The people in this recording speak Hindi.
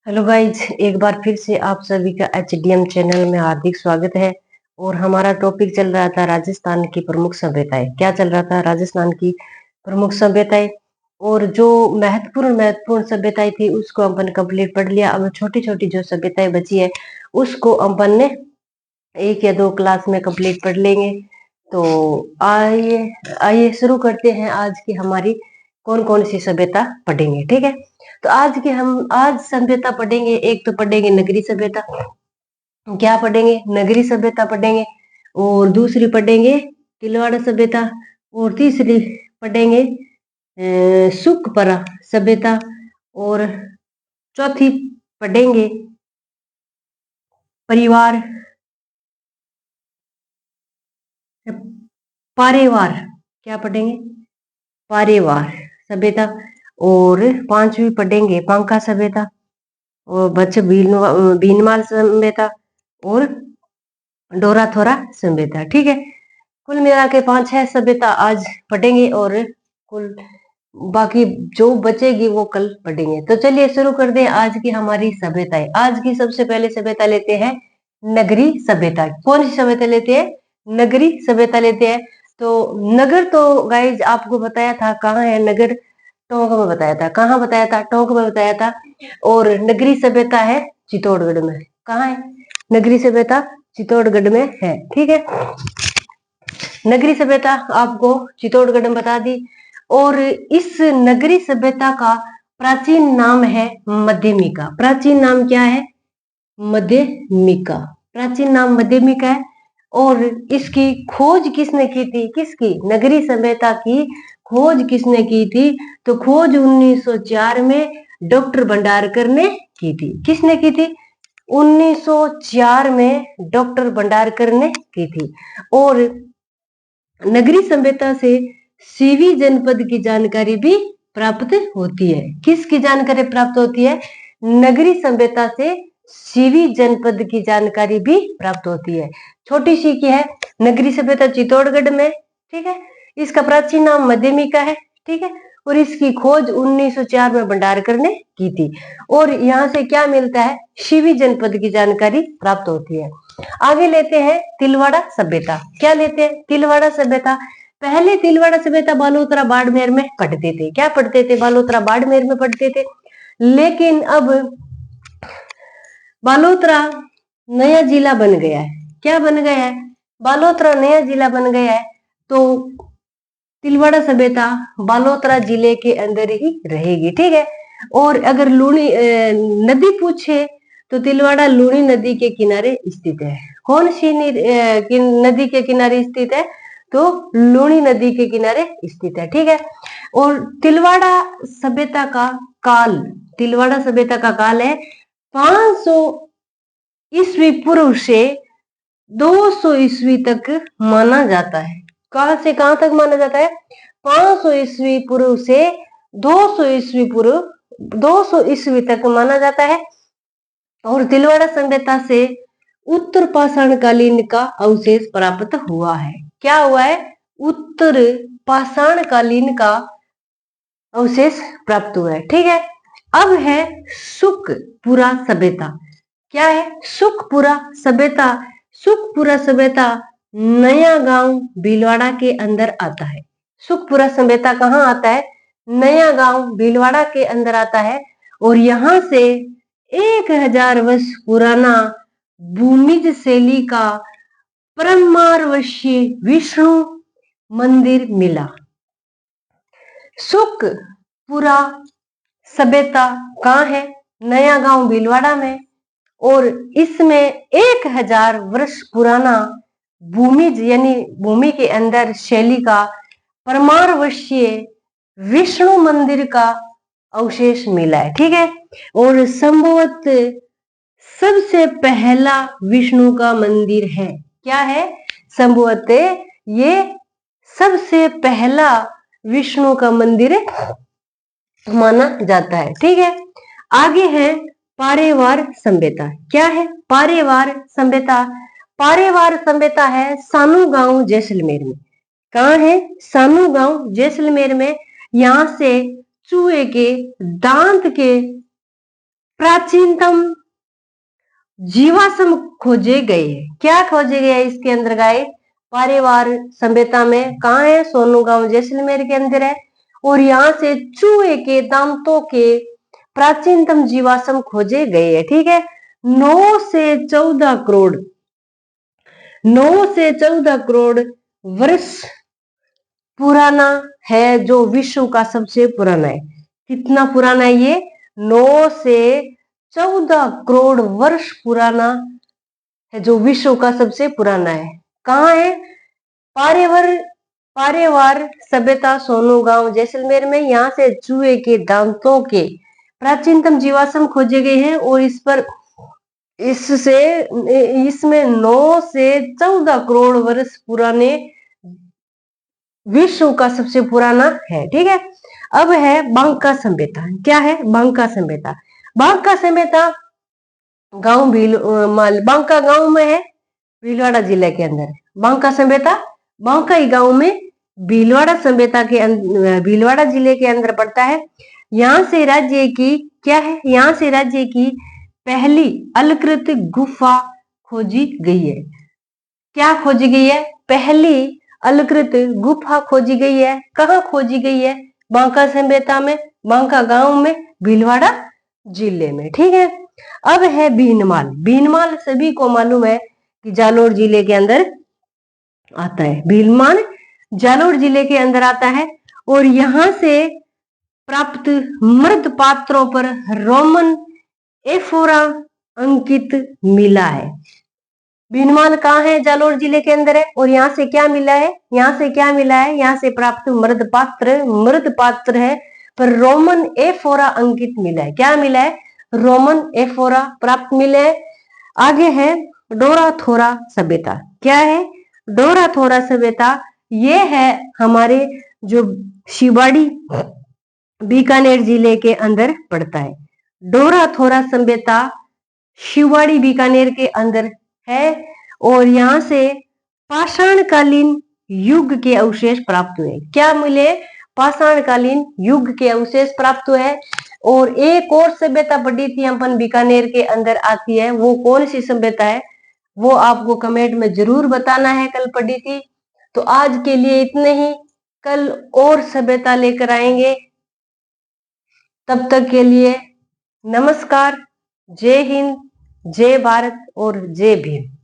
हेलो गाइज, एक बार फिर से आप सभी का एचडीएम चैनल में हार्दिक स्वागत है। और हमारा टॉपिक चल रहा था राजस्थान की प्रमुख सभ्यताएं। क्या चल रहा था? राजस्थान की प्रमुख सभ्यताएं। और जो महत्वपूर्ण महत्वपूर्ण सभ्यताएं थी उसको अपन कंप्लीट पढ़ लिया। अब छोटी छोटी जो सभ्यताएं बची है उसको अपन ने एक या दो क्लास में कंप्लीट पढ़ लेंगे। तो आइए आइए शुरू करते हैं। आज की हमारी कौन कौन सी सभ्यता पढ़ेंगे, ठीक है? तो आज सभ्यता पढ़ेंगे। एक तो पढ़ेंगे नगरी सभ्यता। क्या पढ़ेंगे? नगरी सभ्यता पढ़ेंगे। और दूसरी पढ़ेंगे तिलवाड़ा सभ्यता। और तीसरी पढ़ेंगे सुकपरा सभ्यता। और चौथी पढ़ेंगे परिवार पारेवार। क्या पढ़ेंगे? पारेवार सभ्यता। और पांचवी पढ़ेंगे पांका सभ्यता। और बच्चे भीनमाल सभ्यता और डोरा थोरा सभ्यता, ठीक है? कुल मिला के 5-6 सभ्यता आज पढ़ेंगे और कुल बाकी जो बचेगी वो कल पढ़ेंगे। तो चलिए शुरू कर दें आज की हमारी सभ्यताएं। आज की सबसे पहले सभ्यता लेते हैं नगरी सभ्यता। कौन सी सभ्यता लेते हैं? नगरी सभ्यता लेते हैं। तो नगर तो गाइज आपको बताया था कहाँ है नगर। टोंक में बताया था। कहाँ बताया था? टोंक में बताया था। और नगरी सभ्यता है चित्तौड़गढ़ में। कहाँ है नगरी सभ्यता? चित्तौड़गढ़ में है, ठीक है? नगरी सभ्यता आपको चित्तौड़गढ़ में बता दी। और इस नगरी सभ्यता का प्राचीन नाम है मध्यमिका। प्राचीन नाम क्या है? मध्यमिका। प्राचीन नाम मध्यमिका है। और इसकी खोज किसने की थी? किसकी? नगरी सभ्यता की खोज किसने की थी? तो खोज 1904 में डॉक्टर भंडारकर ने की थी। किसने की थी? 1904 में डॉक्टर भंडारकर ने की थी। और नगरी सभ्यता से सीवी जनपद की जानकारी भी प्राप्त होती है। किसकी जानकारी प्राप्त होती है? नगरी सभ्यता से सीवी जनपद की जानकारी भी प्राप्त होती है। छोटी सी की है नगरी सभ्यता चित्तौड़गढ़ में, ठीक है? इसका प्राचीन नाम मध्यमिका है, ठीक है? और इसकी खोज 1904 में भंडारकर ने की थी। और यहाँ से क्या मिलता है? सीवी जनपद की जानकारी प्राप्त होती है। आगे लेते हैं तिलवाड़ा सभ्यता। क्या लेते हैं? तिलवाड़ा सभ्यता। पहले तिलवाड़ा सभ्यता बालोतरा बाड़मेर में पढ़ते थे। क्या पढ़ते थे? बालोतरा बाड़मेर में पढ़ते थे। लेकिन अब बालोतरा नया जिला बन गया है। क्या बन गया है? बालोतरा नया जिला बन गया है। तो तिलवाड़ा सभ्यता बालोतरा जिले के अंदर ही रहेगी, ठीक है? और अगर लूणी नदी पूछे तो तिलवाड़ा लूणी नदी के किनारे स्थित है। कौन सी नदी के किनारे स्थित है? तो लूणी नदी के किनारे स्थित है, ठीक है? और तिलवाड़ा सभ्यता का काल, तिलवाड़ा सभ्यता का काल है 500 ईस्वी पूर्व से 200 ईस्वी तक माना जाता है। कहां से कहां तक माना जाता है? 500 ईस्वी पूर्व से 200 ईस्वी पूर्व 200 ईस्वी तक माना जाता है। और तिलवाड़ा सभ्यता से उत्तर पाषाण कालीन का अवशेष प्राप्त हुआ है। क्या हुआ है? उत्तर पाषाण कालीन का अवशेष प्राप्त हुआ है, ठीक है? अब है सुखपुरा सभ्यता। क्या है? सुखपुरा सभ्यता। सुखपुरा सभ्यता नया गांव भीलवाड़ा के अंदर आता है। सुखपुरा सभ्यता कहाँ आता है? नया गांव भीलवाड़ा के अंदर आता है। और यहां से 1000 वर्ष पुराना भूमिज शैली का परमारवश्य विष्णु मंदिर मिला। सुखपुरा सभ्यता कहाँ है? नया गांव भीलवाड़ा में। और इसमें 1000 वर्ष पुराना भूमिज यानी भूमि के अंदर शैली का परमारवश्य विष्णु मंदिर का अवशेष मिला है, ठीक है? और संभवत सबसे पहला विष्णु का मंदिर है। क्या है? संभवत ये सबसे पहला विष्णु का मंदिर माना जाता है, ठीक है? आगे है पारेवार सभ्यता। क्या है? पारेवार सभ्यता। पारेवार सभ्यता है सानू गांव जैसलमेर में। कहाँ है? सानू गांव जैसलमेर में। यहां से चूहे के दांत के प्राचीनतम जीवाश्म खोजे गए। क्या खोजे गए इसके अंदर गाय? पारेवार सभ्यता में। कहाँ है? सोनू गांव जैसलमेर के अंदर है। और यहाँ से चूहे के दांतों के प्राचीनतम जीवाश्म खोजे गए हैं। ठीक है, 9 से 14 करोड़ 9 से 14 करोड़ वर्ष पुराना है, जो विश्व का सबसे पुराना है। कितना पुराना है ये? 9 से 14 करोड़ वर्ष पुराना है, जो विश्व का सबसे पुराना है। कहाँ है? पारेवार सभ्यता, सोनू गांव जैसलमेर में। यहाँ से चूहे के दांतों के प्राचीनतम जीवाश्म खोजे गए हैं। और इसमें 9 से 14 करोड़ वर्ष पुराने विश्व का सबसे पुराना है। ठीक है, अब है बांका सभ्यता। क्या है? बांका सभ्यता। बांका सभ्यता गांव बांका गांव में है, भीलवाड़ा जिले के अंदर। बांका सभ्यता बांका ही गांव में भीलवाड़ा सभ्यता के भीलवाड़ा जिले के अंदर पड़ता है। यहाँ से राज्य की क्या है? यहाँ से राज्य की पहली अलकृत गुफा खोजी गई है। क्या खोजी गई है? पहली अलकृत गुफा खोजी गई है। कहाँ खोजी गई है? बांका सभ्यता में, बांका गांव में, भीलवाड़ा जिले में। ठीक है, अब है भीनमाल। भीनमाल सभी को मालूम है कि जालोर जिले के अंदर आता है। भीनमाल जालोर जिले के अंदर आता है। और यहां से प्राप्त मृत पात्रों पर रोमन एफोरा अंकित मिला है। भीनमाल कहाँ है? जालोर जिले के अंदर है। और यहाँ से क्या मिला है? यहाँ से क्या मिला है? यहाँ से प्राप्त मृत पात्र है, पर रोमन एफोरा अंकित मिला है। क्या मिला है? रोमन एफोरा प्राप्त मिले है। आगे है डोराथोरा सभ्यता। क्या है? डोराथोरा सभ्यता ये है हमारे जो शिवाड़ी बीकानेर जिले के अंदर पड़ता है। डोराथोरा सभ्यता शिवाड़ी बीकानेर के अंदर है। और यहाँ से पाषाणकालीन युग के अवशेष प्राप्त हुए। क्या मिले? पाषाणकालीन युग के अवशेष प्राप्त हुए। और एक और सभ्यता पढ़ी थी अपन, बीकानेर के अंदर आती है। वो कौन सी सभ्यता है? वो आपको कमेंट में जरूर बताना है। कल पढ़ी थी। तो आज के लिए इतने ही, कल और सभ्यता लेकर आएंगे। तब तक के लिए नमस्कार, जय हिंद, जय भारत और जय भीम।